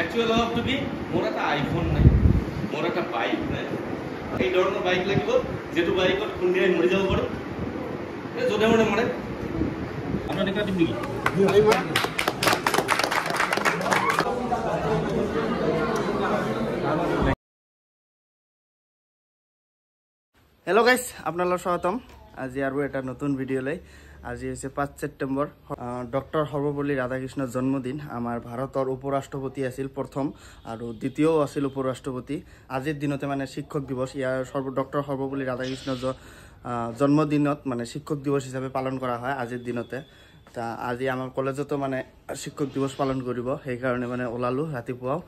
Actually অলপটো কি মোৰ এটা আইফোন নাই, মোৰ এটা বাইক নাই। এই ধৰণৰ বাইক লাগিব যিটো বাইকত খুন্দিয়াই মৰি যাব পাৰোঁ, য'তে মৰে মৰে। আপোনাৰ দেখা দিম নেকি? হেল্ল' গাইজ, আপোনালোক স্বাগতম আজি আৰু এটা নতুন ভিডিঅ'লৈ। আজি হৈছে 5 ছেপ্টেম্বৰ, ডক্টৰ সৰ্বপল্লী ৰাধাকৃষ্ণৰ জন্মদিন। আমাৰ ভাৰতৰ উপৰাষ্ট্ৰপতি আছিল প্ৰথম আৰু দ্বিতীয়ও আছিল উপৰাষ্ট্ৰপতি। আজিৰ দিনতে মানে শিক্ষক দিৱস, ইয়াৰ ডক্টৰ সৰ্বপল্লী ৰাধাকৃষ্ণৰ জন্মদিনত মানে শিক্ষক দিৱস হিচাপে পালন কৰা হয় আজিৰ দিনতে। আজি আমাৰ কলেজতো মানে শিক্ষক দিৱস পালন কৰিব, সেইকাৰণে মানে ওলালোঁ ৰাতিপুৱাও।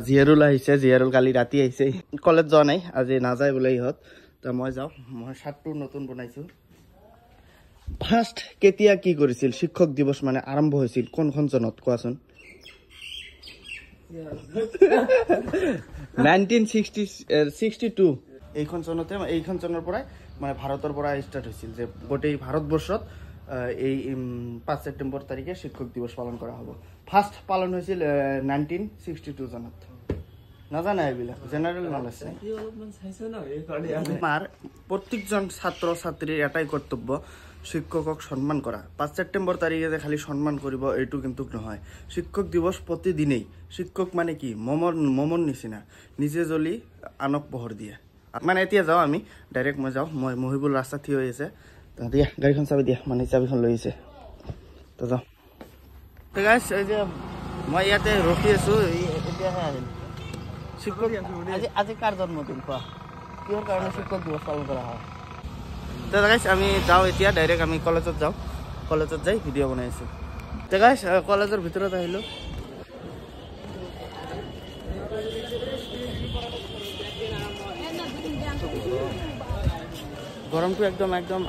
জিয়াৰুল আহিছে, জিয়াৰুল কালি ৰাতি আহিছে, কলেজ যোৱা নাই, আজি নাযায় বোলে ইহঁত। মই যাওঁ, মই শ্বাৰ্টটো নতুন বনাইছোঁ। ফাৰ্ষ্ট কেতিয়া কি কৰিছিল শিক্ষক দিৱস মানে আৰম্ভ হৈছিল কোনখন চনত কোৱাচোন? 1962 এইখন চনতে, এইখন চনৰ পৰাই মানে ভাৰতৰ পৰা ষ্টাৰ্ট হৈছিল যে গোটেই ভাৰতবৰ্ষত এই 5 ছেপ্টেম্বৰ তাৰিখে শিক্ষক দিৱস পালন কৰা হ'ব। ফাৰ্ষ্ট পালন হৈছিল 1962 চনত। নাজানে এইবিলাক জেনাৰেল নলেজ। আমাৰ প্ৰত্যেকজন ছাত্ৰ ছাত্ৰীৰ এটাই কৰ্তব্য শিক্ষকক সন্মান কৰা। 5 ছেপ্টেম্বৰ তাৰিখে যে খালি সন্মান কৰিব এইটো কিন্তু নহয়। শিক্ষক দিৱস প্ৰতিদিনেই। শিক্ষক মানে কি মমৰ নিচিনা, নিজে জ্বলি আনক পোহৰ দিয়ে। মানে এতিয়া যাওঁ আমি ডাইৰেক্ট, মই যাওঁ, মই মহিবুল ৰাস্তা থিয় হৈ আছে। দিয়া গাড়ীখন চাবি দিয়া, মানে চাবিখন লৈ আহিছে, তো যাওঁ। গাইছ, এই যে মই ইয়াতে ৰখি আছোঁ, এতিয়াহে আহিল শিক্ষক। আজি কাৰ জন্মদিন কোৱা? কিহৰ কাৰণে শিক্ষক দিৱস পালন কৰা হয়? তো গাইছ আমি যাওঁ এতিয়া ডাইৰেক্ট, আমি কলেজত যাওঁ, কলেজত যাই ভিডিঅ' বনাই আছোঁ। তো গাইছ কলেজৰ ভিতৰত আহিলোঁ। গৰমটো একদম একদম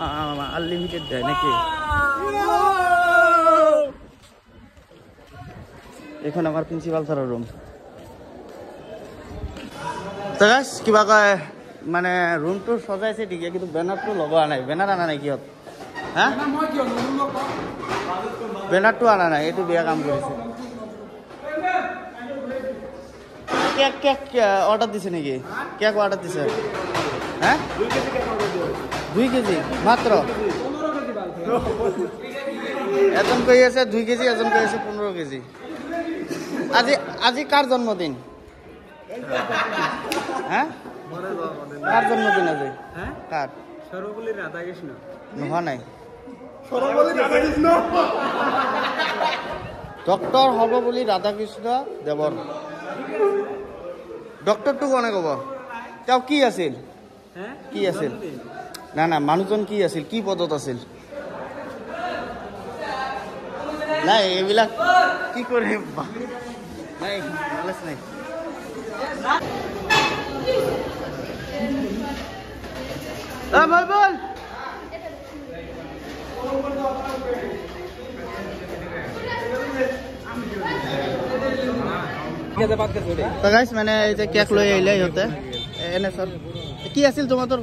আনলিমিটেড যায় নেকি? এইখন আমাৰ প্ৰিন্সিপাল ছাৰৰ ৰুম। তো গাইছ কিবা কয় মানে ৰুমটো সজাইছে ঠিকে, কিন্তু বেনাৰটো লগোৱা নাই। বেনাৰ অনা নাই কিয়? হা, বেনাৰটো অনা নাই, এইটো বেয়া কাম কৰিছে। কেক অৰ্ডাৰ দিছে নেকি? কেক অৰ্ডাৰ দিছে? হা, 2 কেজি মাত্ৰ? এজন কৈ আছে 2 কেজি, এজন কৈ আছে 15 কেজি। আজি কাৰ জন্মদিন? হা, কাৰ জন্মদিন আজি? কাৰ? সৰ্বপল্লী ৰাধাকৃষ্ণ। নোহোৱা নাই, ডক্টৰ সৰ্বপল্লী ৰাধাকৃষ্ণ দেৱৰ। ডক্টৰটো কোনে ক'ব? তেওঁ কি আছিল? কি আছিল? না না, মানুহজন কি আছিল, কি পদত আছিল? নাই এইবিলাক কি কৰে, নাই নলেজ নাই। বল মানে এই যে কেক লৈ আহিলে সিহঁতে এনএছৰ। কি আছিল তোমাদেৰ?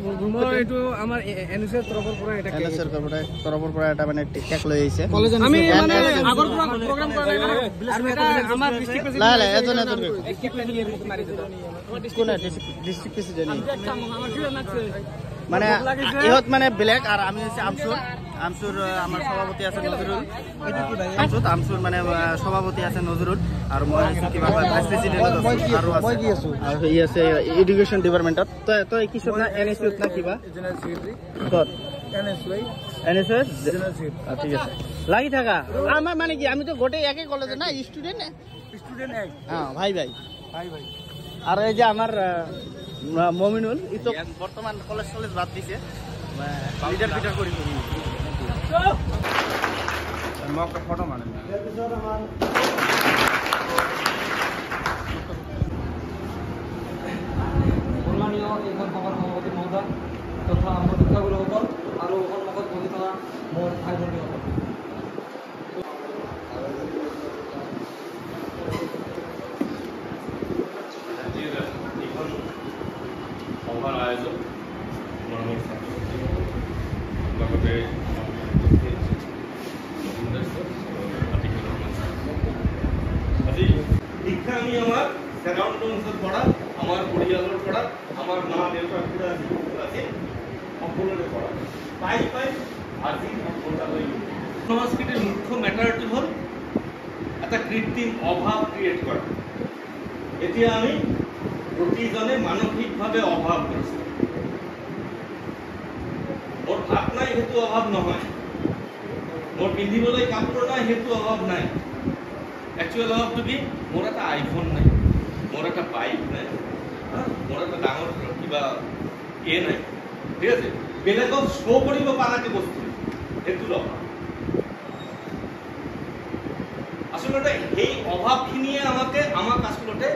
এইটো আমাৰ এনএছৰ তৰফৰ পৰা, এটা এনএছৰ তৰফৰ পৰা এটা মানে কেক লৈ আহিছে। আমি মানে আগৰ পৰা প্ৰগ্ৰাম কৰা নাই, আৰু এটা আমাৰ ডিস্ট্ৰিক্ট প্ৰেসিডেন্ট এজন কোন ডিস্ট্রিক্ট প্রেসিডেন্ট মানে ইহত মানে ব্ল্যাক, আর আমি হচ্ছে আমসুর। আমসুর আমার সভাপতি আছে নজরুল, আমসুর মানে সভাপতি আছে নজরুল, আর মই হচ্ছে কিবা ভাইস প্রেসিডেন্ট আৰু আছে এডুকেশন ডিপার্টমেন্টত। তই কি সব না এনএসইউত না কিবা কত এনএসইউ? ঠিক আছে, লাগি থাকা। আমার মানে কি, আমি তো গোটেই একই কলেজে না, স্টুডেন্ট এক। হ্যাঁ ভাই ভাই ভাই ভাই। আর এই যে আমার মমিনুল, ই তো বর্তমান কলেজ বাদ দিছে, লিডার ফিডার করি ফটো মানে। সন্মানীয় এইখন সভাৰ সভাপতি মহোদয় তথা মোৰ শিক্ষাগুৰুসকল আৰু সন্মুখত বহি থকা মোৰ ভাই ভণ্টীসকল, সভাৰ আয়োজক মৰমৰ ছাত্ৰ লগতে আজি শিক্ষা আমি আমাৰ সাৰাউণ্ডিংছত পৰা আমাৰ পৰিয়ালৰ পৰা আমাৰ মা দেউতাৰ পৰা আছে সকলোৰে পৰা পাই আজি সফলতালৈ সংস্কৃতিৰ মুখ্য মেটাৰটো হ'ল এটা কৃত্ৰিম অভাৱ ক্ৰিয়েট কৰা। এতিয়া আমি প্ৰতিজনে মানসিকভাৱে অভাৱগ্ৰস্ত। মোৰ ভাত নাই সেইটো অভাৱ নহয়, মোৰ পিন্ধিবলৈ কাপোৰ নাই সেইটো অভাৱ নাই। একচুৱেল অভাৱটো কি? মোৰ এটা আইফোন নাই, মোৰ এটা বাইক নাই, মোৰ এটা ডাঙৰ কিবা নাই, ঠিক আছে? বেলেগক শ্ব' কৰিব পৰাকে বস্তু সেইটোৰ অভাৱ। আচলতে সেই অভাৱখিনিয়ে আমাক আচলতে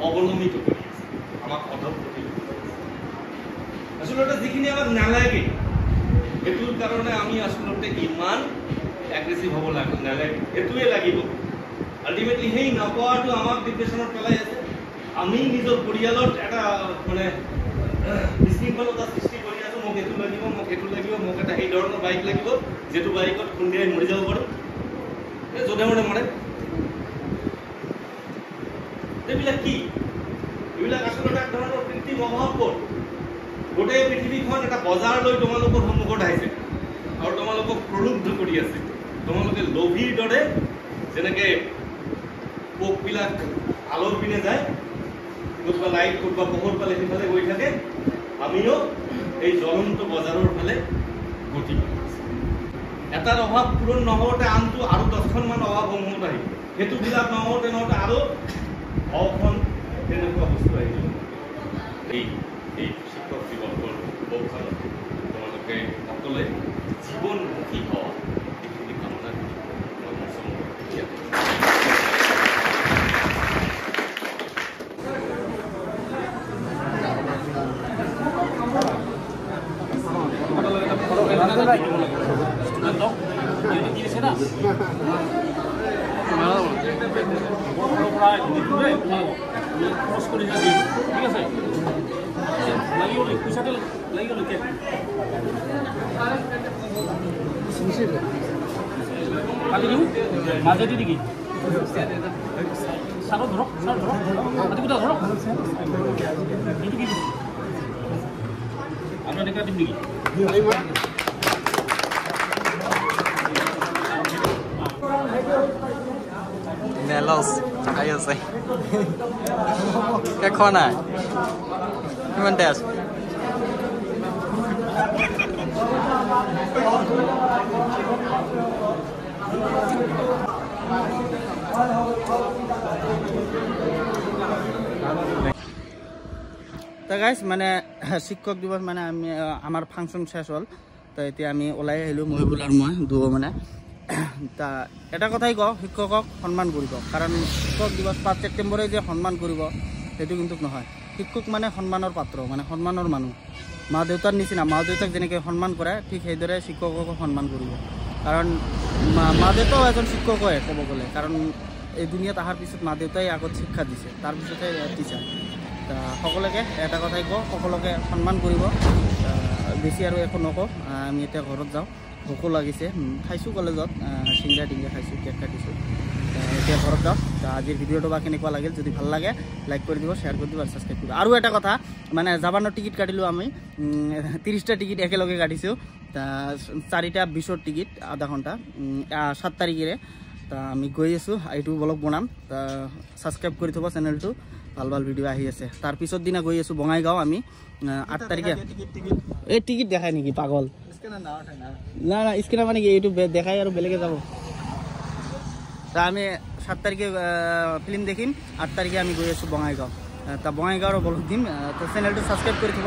অৱলম্বিত কৰি আছে, আমাক অধঃপতন কৰি আছে। আচলতে যিখিনি আমাক নালাগে সেইটোৰ কাৰণে আমি আচলতে ইমান এগ্ৰেছিভ হ'ব নালাগে, সেইটোৱে লাগিব। আল্টিমেটলি সেই নপোৱাটো আমাক ডিপ্ৰেশ্যনত পেলাই আছে। আমি নিজৰ পৰিয়ালত এটা মানে বিশৃংখলতা সৃষ্টি কৰি আছোঁ। মোক এইটো লাগিব, মোক সেইটো লাগিব, মোক এটা সেই ধৰণৰ বাইক লাগিব যিটো বাইকত খুন্দিয়াই মৰি যাব পাৰোঁ, য'তে মৰে মৰে। এইবিলাক কি? এইবিলাক আচলতে এক ধৰণৰ কৃত্ৰিম অভাৱবোধ। গোটেই পৃথিৱীখন এটা বজাৰ লৈ তোমালোকৰ সন্মুখত আহিছে আৰু তোমালোকক প্ৰলুব্ধ কৰি আছে। তোমালোকে লোভীৰ দৰে যেনেকৈ পোকবিলাক আলৰ পিনে যায়, ক'ৰবাত লাইট ক'ৰবাত পোহৰ পালে সিফালে গৈ থাকে, আমিও এই জ্বলন্ত বজাৰৰ ফালে গতি কৰি আছোঁ। এটাৰ অভাৱ পূৰণ নহওঁতে আনটো আৰু 10খনমান অভাৱসমূহত আহিব। সেইটোবিলাক নহওঁতে আৰু 10খন তেনেকুৱা বস্তু আহিব। এই শিক্ষক দিৱসৰ উপলক্ষত তোমালোকে সকলোৱে জীৱনমুখী হোৱা এইখিনি কামনা কৰি মাজেদি নেকি চাৰো ধৰক ধৰক এইটো কি আৰু এনেকুৱা দিম নেকি? মেলছ আহি আছে খোৱা নাই কিমান তেজ তো গাইজ মানে শিক্ষক দিৱস মানে আমি আমাৰ ফাংচন শেষ হ'ল। তো এতিয়া আমি ওলাই আহিলোঁ, মহিবুল আৰু মই দুয়ো মানে। তা এটা কথাই কওঁ, শিক্ষকক সন্মান কৰিব। কাৰণ শিক্ষক দিৱস 5 ছেপ্টেম্বৰে যে সন্মান কৰিব সেইটো কিন্তু নহয়। শিক্ষক মানে সন্মানৰ পাত্ৰ, মানে সন্মানৰ মানুহ। মা দেউতাৰ নিচিনা, মা দেউতাক যেনেকৈ সন্মান কৰে ঠিক সেইদৰে শিক্ষককো সন্মান কৰিব। কাৰণ মা দেউতাও এজন শিক্ষকই ক'ব গ'লে। কাৰণ এই দুনিয়াত অহাৰ পিছত মা দেউতাই আগত শিক্ষা দিছে, তাৰপিছতহে টিচাৰ। সকলোকে এটা কথাই কওঁ, সকলোকে সন্মান কৰিব। বেছি আৰু একো নকওঁ। আমি এতিয়া ঘৰত যাওঁ, ভোকো লাগিছে, খাইছোঁ কলেজত, চিংৰা টিংৰা খাইছোঁ, কেক কাটিছোঁ। এতিয়া ঘৰত যাওঁ। আজিৰ ভিডিঅ'টো বা কেনেকুৱা লাগিল, যদি ভাল লাগে লাইক কৰি দিব, শ্বেয়াৰ কৰি দিব আৰু ছাবস্ক্ৰাইব কৰিব। আৰু এটা কথা, মানে জাপানৰ টিকেট কাটিলোঁ আমি, 30টা টিকেট একেলগে কাটিছোঁ। 4টা 20ৰ টিকেট আধা ঘণ্টা, 7 তাৰিখেৰে। তা আমি গৈ আছোঁ, এইটো ব্লগ বনাম। তা ছাবস্ক্ৰাইব কৰি থ'ব চেনেলটো, ভাল ভাল ভিডিঅ' আহি আছে। তাৰ পিছৰ দিনা গৈ আছোঁ বঙাইগাঁও আমি 8 তাৰিখে। এই টিকেট দেখাই নেকি পাগল? না না স্ক্ৰীনাৰ মানে কি এইটো দেখাই আৰু বেলেগে যাব। তা আমি 7 তাৰিখে ফিল্ম দেখিম, 8 তাৰিখে আমি গৈ আছোঁ বঙাইগাঁও। তা বঙাইগাঁৱৰ ব্লগ দিম। তো চেনেলটো ছাবস্ক্ৰাইব কৰি থ'ব।